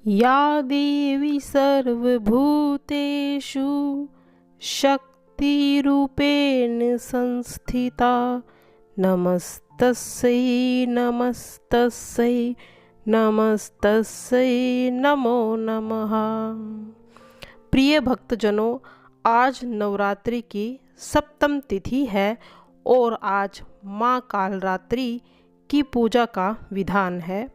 या देवी सर्वभूतेषु शक्तिरूपेण संस्थिता नमस्तस्यै नमस्तस्यै नमस्तस्यै नमो नमः। प्रिय भक्तजनों, आज नवरात्रि की सप्तम तिथि है और आज माँ कालरात्रि की पूजा का विधान है।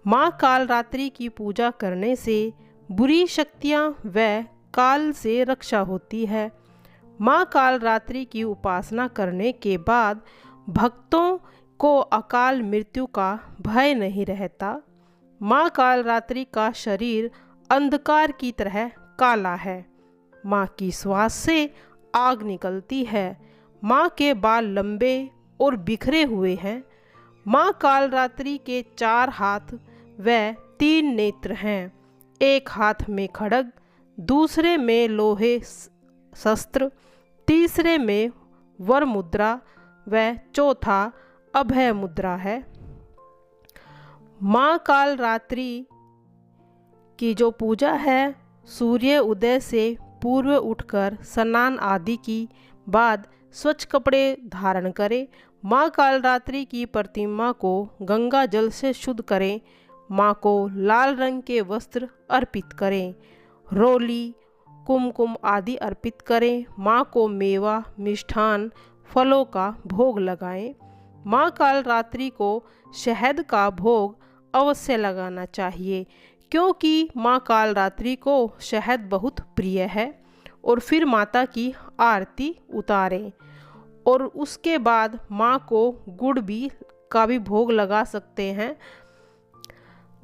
माँ कालरात्रि की पूजा करने से बुरी शक्तियाँ व काल से रक्षा होती है। माँ कालरात्रि की उपासना करने के बाद भक्तों को अकाल मृत्यु का भय नहीं रहता। माँ कालरात्रि का शरीर अंधकार की तरह काला है। माँ की श्वास से आग निकलती है। माँ के बाल लंबे और बिखरे हुए हैं। माँ कालरात्रि के 4 हाथ व 3 नेत्र हैं। एक हाथ में खड्ग, दूसरे में लोहे शस्त्र, तीसरे में वर मुद्रा व चौथा अभय मुद्रा है। माँ कालरात्रि की जो पूजा है, सूर्य उदय से पूर्व उठकर स्नान आदि की बाद स्वच्छ कपड़े धारण करें। माँ कालरात्रि की प्रतिमा को गंगा जल से शुद्ध करें। माँ को लाल रंग के वस्त्र अर्पित करें। रोली, कुमकुम आदि अर्पित करें। माँ को मेवा, मिष्ठान, फलों का भोग लगाएं। माँ कालरात्रि को शहद का भोग अवश्य लगाना चाहिए, क्योंकि माँ कालरात्रि को शहद बहुत प्रिय है। और फिर माता की आरती उतारें और उसके बाद माँ को गुड़ का भी भोग लगा सकते हैं।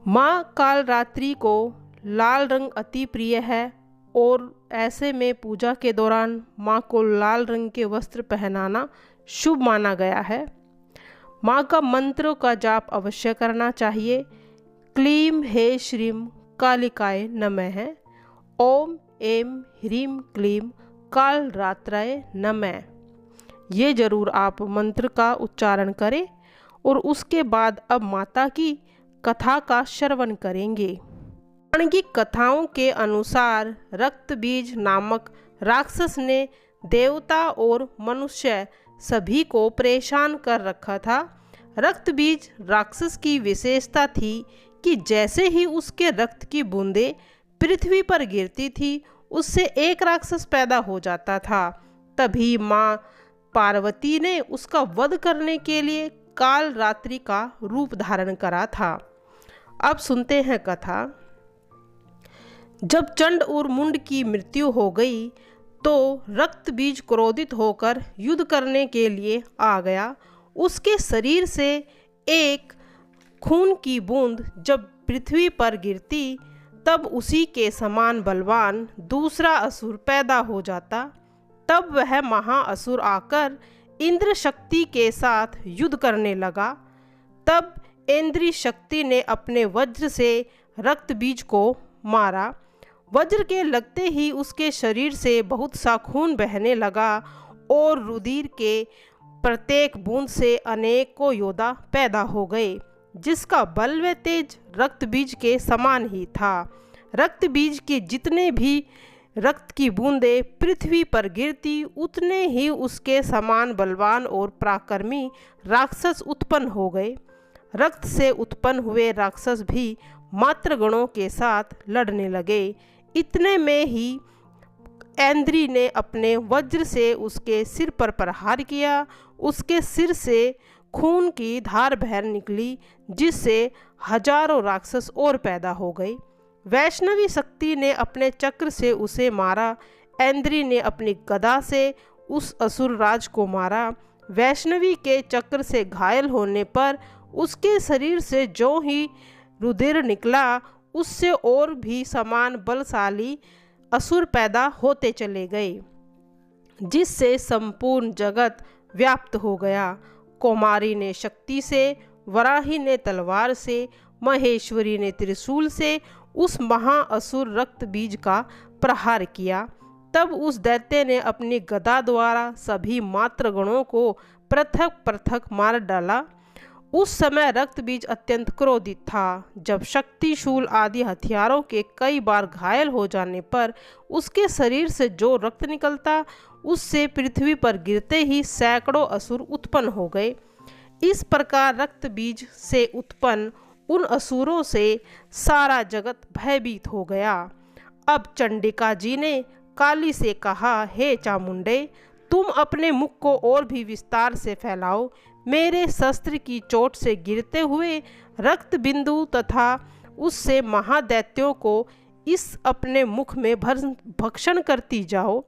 माँ कालरात्रि को लाल रंग अति प्रिय है और ऐसे में पूजा के दौरान माँ को लाल रंग के वस्त्र पहनाना शुभ माना गया है। माँ का मंत्रों का जाप अवश्य करना चाहिए। क्लीम हे श्रीम कालिकाय नमः है। ओम एम ह्रीम क्लीम कालरात्राय नमः। ये जरूर आप मंत्र का उच्चारण करें और उसके बाद अब माता की कथा का श्रवण करेंगे। पौराणिक कथाओं के अनुसार रक्तबीज नामक राक्षस ने देवता और मनुष्य सभी को परेशान कर रखा था। रक्तबीज राक्षस की विशेषता थी कि जैसे ही उसके रक्त की बूंदें पृथ्वी पर गिरती थी, उससे एक राक्षस पैदा हो जाता था। तभी माँ पार्वती ने उसका वध करने के लिए कालरात्रि का रूप धारण करा था। अब सुनते हैं कथा। जब चंड और मुंड की मृत्यु हो गई तो रक्तबीज क्रोधित होकर युद्ध करने के लिए आ गया। उसके शरीर से एक खून की बूंद जब पृथ्वी पर गिरती, तब उसी के समान बलवान दूसरा असुर पैदा हो जाता। तब वह महाअसुर आकर इंद्र शक्ति के साथ युद्ध करने लगा। तब इंद्र शक्ति ने अपने वज्र से रक्तबीज को मारा। वज्र के लगते ही उसके शरीर से बहुत सा खून बहने लगा और रुधिर के प्रत्येक बूंद से अनेकों योद्धा पैदा हो गए, जिसका बल व तेज रक्तबीज के समान ही था। रक्तबीज के जितने भी रक्त की बूंदें पृथ्वी पर गिरती, उतने ही उसके समान बलवान और पराक्रमी राक्षस उत्पन्न हो गए। रक्त से उत्पन्न हुए राक्षस भी मातृगणों के साथ लड़ने लगे। इतने में ही ऐन्द्री ने अपने वज्र से उसके सिर पर प्रहार किया। उसके सिर से खून की धार बह निकली, जिससे हजारों राक्षस और पैदा हो गए। वैष्णवी शक्ति ने अपने चक्र से उसे मारा। ऐन्द्री ने अपनी गदा से उस असुर राज को मारा। वैष्णवी के चक्र से घायल होने पर उसके शरीर से जो ही रुधिर निकला, उससे और भी समान बलशाली असुर पैदा होते चले गए, जिससे संपूर्ण जगत व्याप्त हो गया। कौमारी ने शक्ति से, वराही ने तलवार से, महेश्वरी ने त्रिशूल से उस महाअसुर रक्तबीज का प्रहार किया। तब उस दैत्य ने अपनी गदा द्वारा सभी मातृगणों को पृथक पृथक मार डाला उस समय रक्तबीज अत्यंत क्रोधित था। जब शक्ति, शूल आदि हथियारों के कई बार घायल हो जाने पर उसके शरीर से जो रक्त निकलता, उससे पृथ्वी पर गिरते ही सैकड़ों असुर उत्पन्न हो गए। इस प्रकार रक्तबीज से उत्पन्न उन असुरों से सारा जगत भयभीत हो गया। अब चंडिका जी ने काली से कहा, हे चामुंडे, तुम अपने मुख को और भी विस्तार से फैलाओ। मेरे शस्त्र की चोट से गिरते हुए रक्त बिंदु तथा उससे महादैत्यों को इस अपने मुख में भक्षण करती जाओ।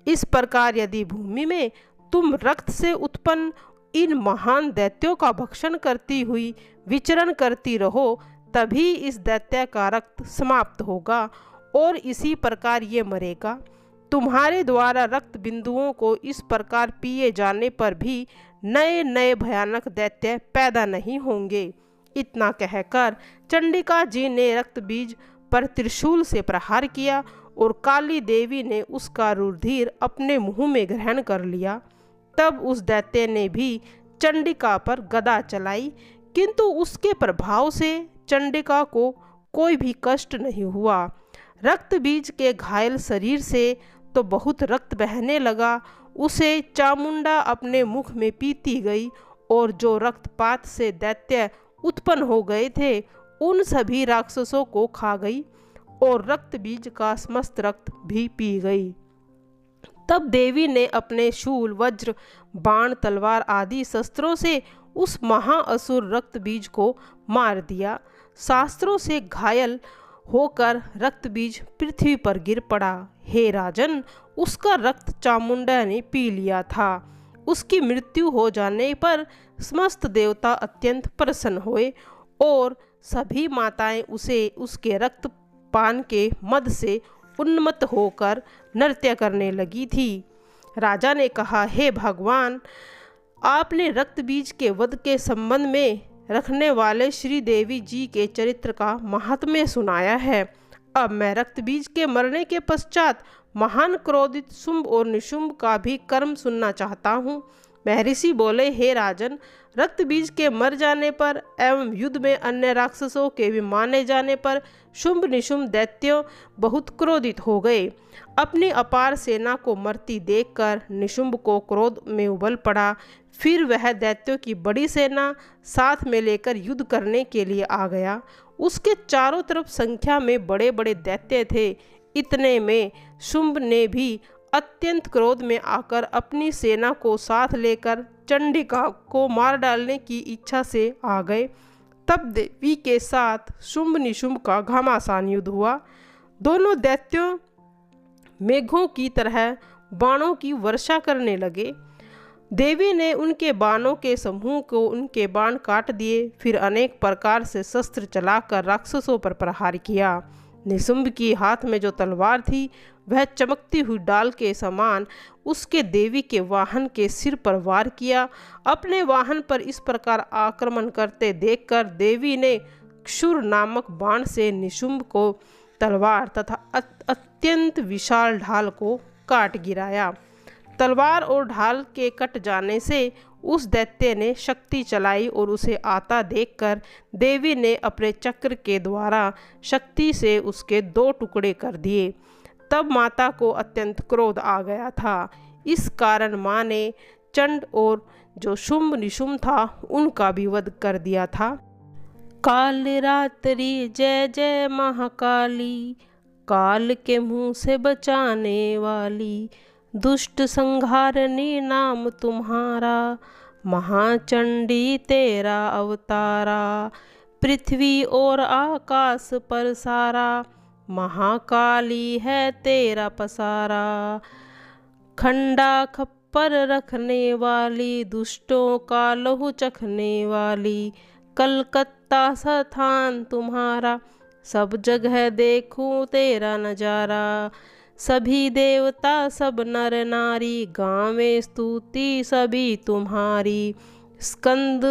इस प्रकार यदि भूमि में तुम रक्त से उत्पन्न इन महान दैत्यों का भक्षण करती हुई विचरण करती रहो, तभी इस दैत्य का रक्त समाप्त होगा और इसी प्रकार ये मरेगा। तुम्हारे द्वारा रक्त बिंदुओं को इस प्रकार पिए जाने पर भी नए नए भयानक दैत्य पैदा नहीं होंगे। इतना कहकर चंडिका जी ने रक्तबीज पर त्रिशूल से प्रहार किया और काली देवी ने उसका रुधिर अपने मुंह में ग्रहण कर लिया। तब उस दैत्य ने भी चंडिका पर गदा चलाई, किंतु उसके प्रभाव से चंडिका को कोई भी कष्ट नहीं हुआ। रक्तबीज के घायल शरीर से तो बहुत रक्त बहने लगा। उसे चामुंडा अपने मुख में पीती गई और जो रक्तपात से दैत्य उत्पन्न हो गए थे उन सभी राक्षसों को खा गई और रक्तबीज का समस्त रक्त भी पी गई। तब देवी ने अपने शूल, वज्र, बाण, तलवार आदि शस्त्रों से उस महाअसुर रक्तबीज को मार दिया। शास्त्रों से घायल होकर रक्तबीज पृथ्वी पर गिर पड़ा। हे राजन, उसका रक्त चामुंडा ने पी लिया था। उसकी मृत्यु हो जाने पर समस्त देवता अत्यंत प्रसन्न हुए और सभी माताएं उसे उसके रक्त पान के मद से उन्मत्त होकर नृत्य करने लगी थी। राजा ने कहा, हे भगवान, आपने रक्तबीज के वध के संबंध में रखने वाले श्री देवी जी के चरित्र का महात्म्य सुनाया है। अब मैं रक्तबीज के मरने के पश्चात महान क्रोधित शुंभ और निशुंभ का भी कर्म सुनना चाहता हूँ। महर्षि बोले, हे राजन, रक्तबीज के मर जाने पर एवं युद्ध में अन्य राक्षसों के भी माने जाने पर शुंभ निशुंभ दैत्यों बहुत क्रोधित हो गए। अपनी अपार सेना को मरती देखकर निशुंभ को क्रोध में उबल पड़ा। फिर वह दैत्यों की बड़ी सेना साथ में लेकर युद्ध करने के लिए आ गया। उसके चारों तरफ संख्या में बड़े बड़े दैत्य थे। इतने में शुंभ ने भी अत्यंत क्रोध में आकर अपनी सेना को साथ लेकर चंडिका को मार डालने की इच्छा से आ गए। तब देवी के साथ शुंभ निशुंभ का घमासान युद्ध हुआ। दोनों दैत्यों मेघों की तरह बाणों की वर्षा करने लगे। देवी ने उनके बाणों के समूह को उनके बाण काट दिए। फिर अनेक प्रकार से शस्त्र चलाकर राक्षसों पर प्रहार किया। निशुंभ की हाथ में जो तलवार थी वह चमकती हुई डाल के समान उसके देवी के वाहन के सिर पर वार किया। अपने वाहन पर इस प्रकार आक्रमण करते देखकर देवी ने क्षुर नामक बाण से निशुंभ को तलवार तथा अत्यंत विशाल ढाल को काट गिराया। तलवार और ढाल के कट जाने से उस दैत्य ने शक्ति चलाई और उसे आता देखकर देवी ने अपने चक्र के द्वारा शक्ति से उसके 2 टुकड़े कर दिए। तब माता को अत्यंत क्रोध आ गया था। इस कारण माँ ने चंड और जो शुंभ निशुंभ था उनका भी वध कर दिया था। काल रात्रि जय जय महाकाली, काल के मुँह से बचाने वाली, दुष्ट संहारनी नाम तुम्हारा, महाचंडी तेरा अवतारा, पृथ्वी और आकाश पर सारा, महाकाली है तेरा पसारा, खंडा खप्पर रखने वाली, दुष्टों का लहू चखने वाली, कलकत्ता स्थान तुम्हारा, सब जगह देखूं तेरा नजारा, सभी देवता सब नर नारी, गावें स्तुति सभी तुम्हारी, स्कंद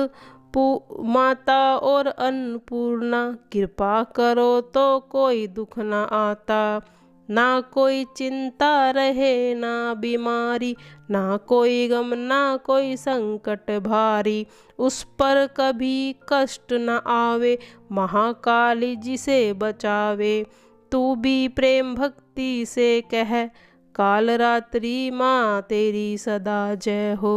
माता और अन्नपूर्णा, कृपा करो तो कोई दुख न आता, ना कोई चिंता रहे ना बीमारी, ना कोई गम ना कोई संकट भारी, उस पर कभी कष्ट न आवे, महाकाली जिसे बचावे। तू भी प्रेम भक्ति से कह, काल रात्रि माँ तेरी सदा जय हो।